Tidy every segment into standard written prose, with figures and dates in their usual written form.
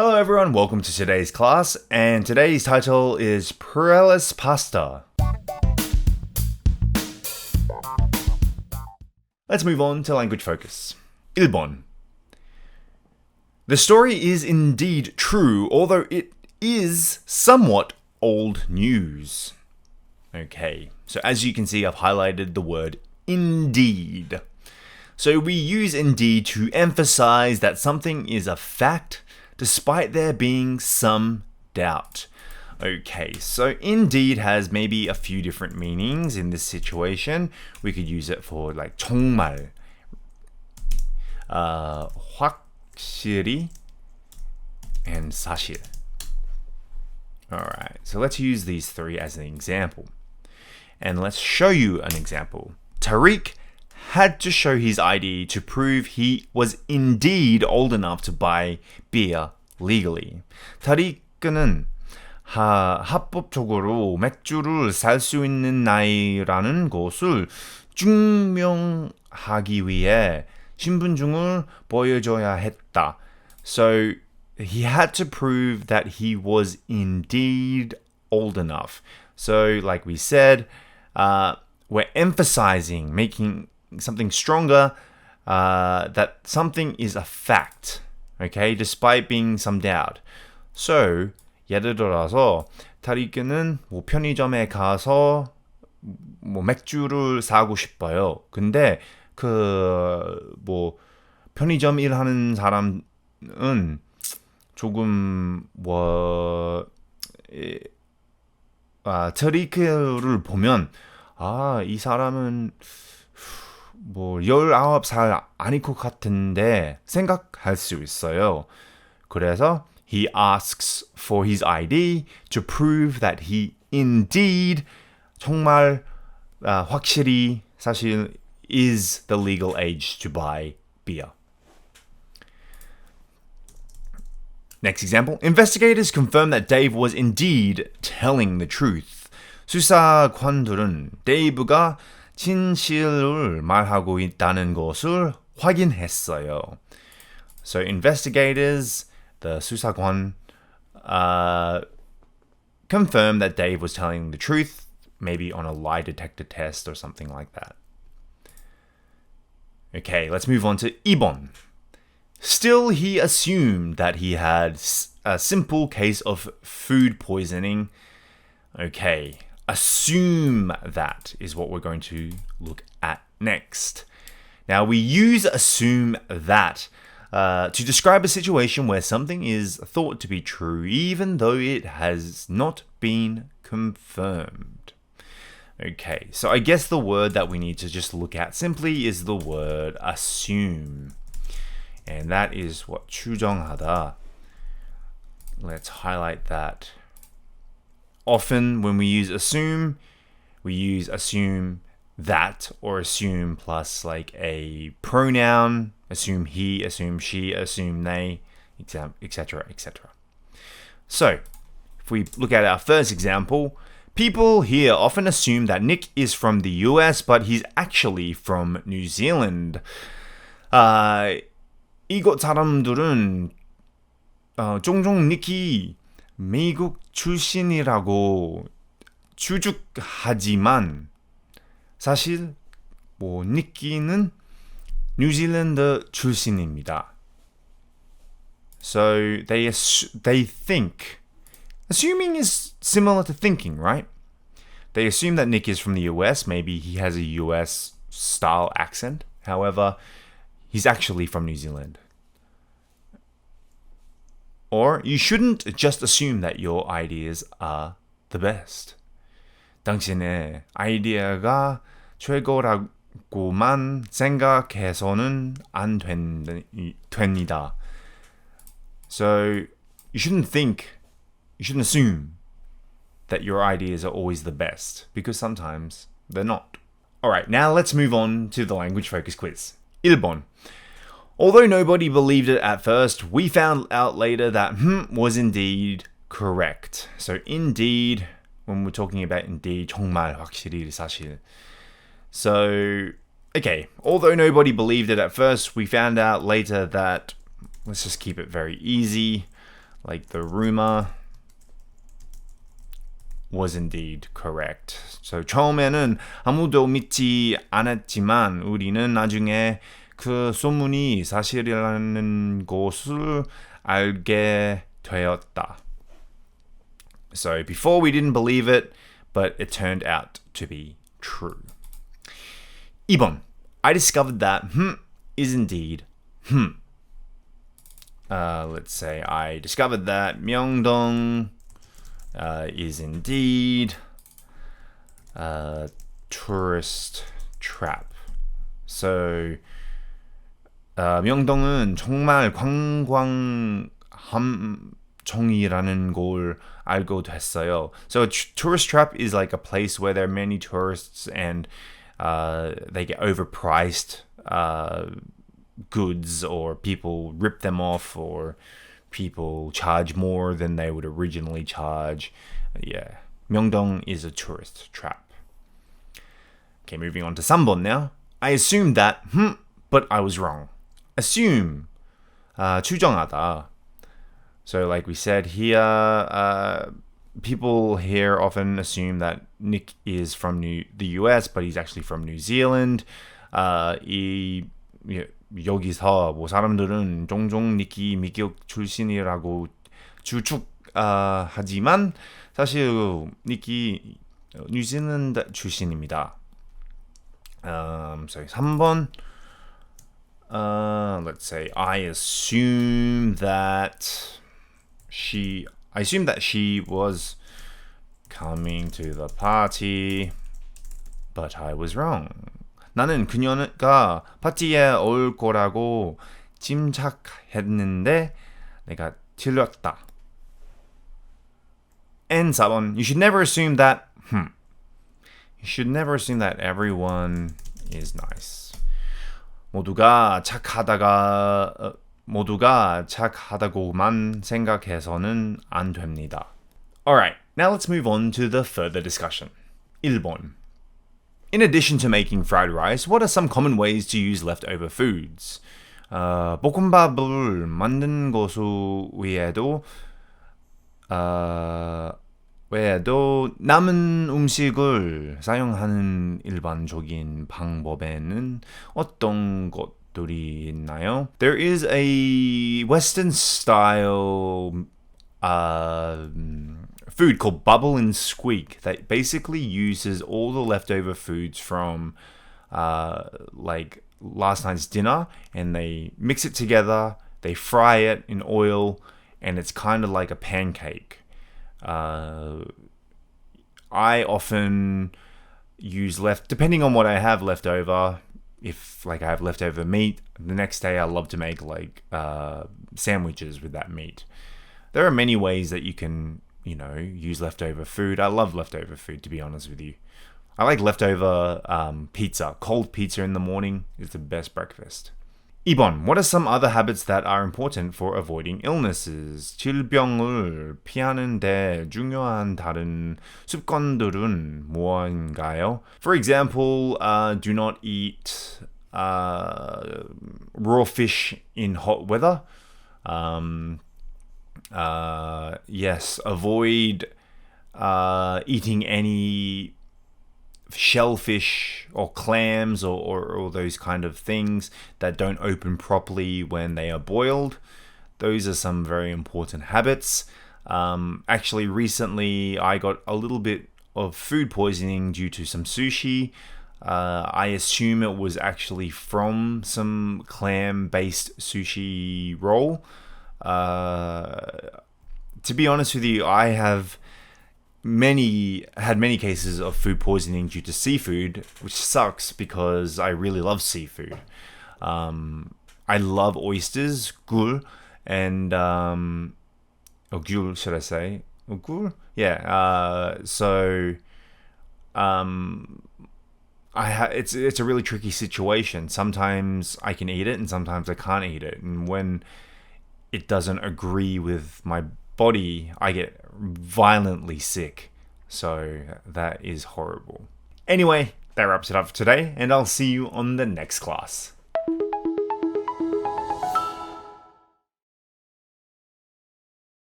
Hello everyone, welcome to today's class, and today's title is Perilous Pasta. Let's move on to language focus. 1번. The story is indeed true, although it is somewhat old news. Okay, so as you can see, I've highlighted the word indeed. So we use indeed to emphasize that something is a fact despite there being some doubt. Okay, so indeed has maybe a few different meanings in this situation. We could use it for like 정말, 확실히, and 사실. Alright, so let's use these three as an example. And let's show you an example. Tariq had to show his ID to prove he was indeed old enough to buy beer legally. 타리크는 합법적으로 맥주를 살 수 있는 나이라는 것을 증명하기 위해 신분증을 보여줘야 했다. So he had to prove that he was indeed old enough. So like we said, we're emphasizing, making something stronger, that something is a fact, okay, despite being some doubt. So 예를 들어서 타리크는 편의점에 가서 맥주를 사고 싶어요. 근데 편의점 일하는 사람은 조금 타리크를 보면 이 사람은 19살 아닐 것 같은데 생각할 수 있어요. 그래서 he asks for his ID to prove that he indeed 정말 확실히 사실 is the legal age to buy beer. Next example. Investigators confirmed that Dave was indeed telling the truth. 수사관들은 데이브가 진실을 말하고 있다는 것을 확인했어요. So investigators, the 수사관, confirmed that Dave was telling the truth, maybe on a lie detector test or something like that. Okay, let's move on to 2번. Still, he assumed that he had a simple case of food poisoning. Okay, assume that is what we're going to look at next. Now, we use assume that to describe a situation where something is thought to be true, even though it has not been confirmed. Okay, so I guess the word that we need to just look at simply is the word assume. And that is what 추정하다. Let's highlight that. Often when we use assume that or assume plus like a pronoun, assume he, assume she, assume they, etc., etc. So, if we look at our first example, people here often assume that Nick is from the US, but he's actually from New Zealand. 이곳 사람들은 종종 닉이 미국 출신이라고 추측하지만 사실 닉키는 뉴질랜드 출신입니다. So they think, assuming is similar to thinking, right? They assume that Nick is from the US. Maybe he has a US style accent. However, he's actually from New Zealand. Or you shouldn't just assume that your ideas are the best. 당신의 아이디어가 최고라고만 생각해서는 안 됩니다. So you shouldn't assume that your ideas are always the best, because sometimes they're not. Alright, now let's move on to the language focus quiz. 1번. Although nobody believed it at first, we found out later that was indeed correct. So indeed, when we're talking about indeed, 정말 확실히 사실. So, okay, although nobody believed it at first, we found out later that, let's just keep it very easy. like the rumor was indeed correct. So 처음에는 아무도 믿지 않았지만 우리는 나중에 그 소문이 사실이라는 것을 알게 되었다. So before we didn't believe it, but it turned out to be true. 2번. I discovered that is indeed let's say I discovered that 명동 is indeed a tourist trap. So 명동은 정말 관광 함정이라는 걸 알고 됐어요. So a tourist trap is like a place where there are many tourists and they get overpriced goods, or people rip them off, or people charge more than they would originally charge. Yeah, Myeongdong is a tourist trap. Okay, moving on to 3번 now. I assumed that, but I was wrong. Assume, 추정하다. So like we said here, people here often assume that Nick is from the US, but he's actually from New Zealand. 여기서 뭐 사람들은 종종 닉이 미국 출신이라고 추측하지만 사실 닉이 뉴질랜드 출신입니다. So 3번. Let's say I assume that she was coming to the party, but I was wrong. 나는 그녀가 파티에 올 거라고 짐작했는데 내가 틀렸다. And 4번. You should never assume that You should never assume that everyone is nice. 모두가 착하다고만 생각해서는 안 됩니다. Alright, now let's move on to the further discussion. 1번. In addition to making fried rice, what are some common ways to use leftover foods? 볶음밥을 만든 것을 외에도 남은 음식을 사용하는 일반적인 방법에는 어떤 것들이 있나요? There is a Western style food called Bubble and Squeak that basically uses all the leftover foods from like last night's dinner, and they mix it together, they fry it in oil, and it's kind of like a pancake. I often use depending on what I have left over. If like I have leftover meat, the next day I love to make like sandwiches with that meat. There are many ways that you can, use leftover food. I love leftover food, to be honest with you. I like leftover pizza. Cold pizza in the morning is the best breakfast. 2번. What are some other habits that are important for avoiding illnesses? 질병을 피하는데 중요한 다른 습관들은 무엇인가요? For example, do not eat raw fish in hot weather. Yes, avoid eating any shellfish or clams or those kind of things that don't open properly when they are boiled. Those are some very important habits. Actually, recently I got a little bit of food poisoning due to some sushi. I assume it was actually from some clam-based sushi roll. To be honest with you, I have had many cases of food poisoning due to seafood, which sucks because I really love seafood. I love oysters, 굴, and 굴, should I say? 굴? Yeah. It's a really tricky situation. Sometimes I can eat it, and sometimes I can't eat it. And when it doesn't agree with my body, I get violently sick. So that is horrible. Anyway, that wraps it up for today, and I'll see you on the next class.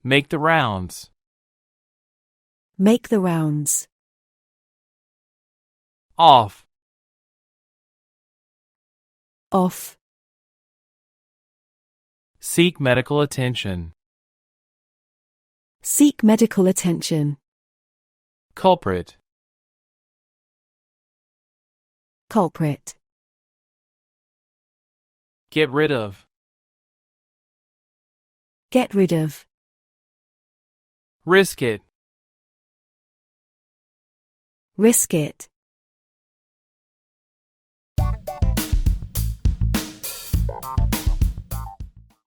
Make the rounds. Make the rounds. Off. Off. Seek medical attention. Seek medical attention. Culprit. Culprit. Get rid of. Get rid of. Risk it. Risk it.